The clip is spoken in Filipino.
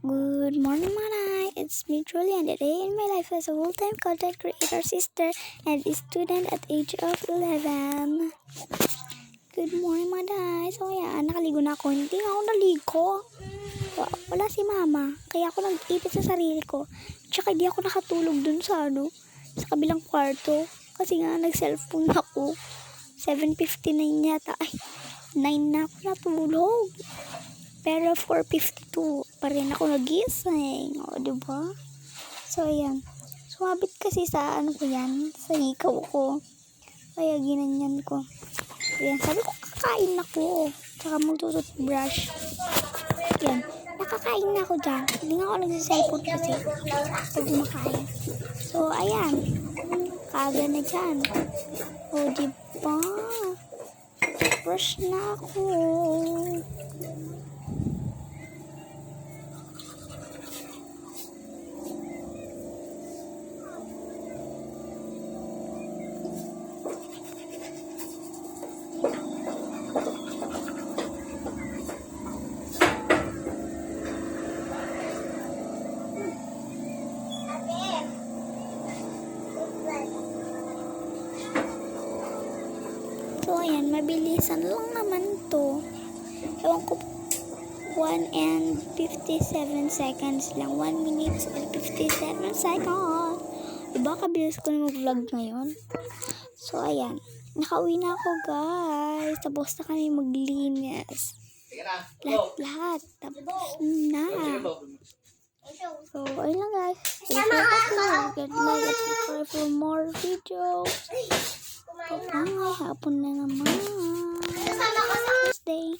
Good morning, Manay. It's me, Julian. Today in my life as a full-time content creator, sister, and a student at age of 11. Good morning, Manay. So, ayan, nakaligo na ako. Hindi ako naligo. Wala si mama. Kaya ako nag-ipit sa sarili ko. Tsaka hindi ako nakatulog dun sa kabilang kwarto. Kasi nga, nag-cellphone ako. 7:59 yata. Ay, 9 na ako natulog. Pero 4:52 pa rin ako nagising. O, diba? So, ayan. Sumabit kasi sa sa hikaw ko. Kaya ginanyan ko. Ayan, sabi ko kakain ako. Tsaka magtututbrush. Ayan, nakakain na ako dyan. Hindi nga ako nagsiselfone kasi. Pag kumakain. So, ayan. Kaga na dyan. O, diba? Brush na ako. So, ayan, mabilisan lang naman to. Ewan ko, 1 and 57 seconds lang. 1 minute and 57 seconds. Diba, kabilis ko na mag-vlog ngayon? So, ayan. Nakauwi na ako, guys. Tapos na kami maglinis. Lahat-lahat. Tapos na. So, ayun lang, guys. Get like and subscribe for more videos. Hapon na naman. Stay.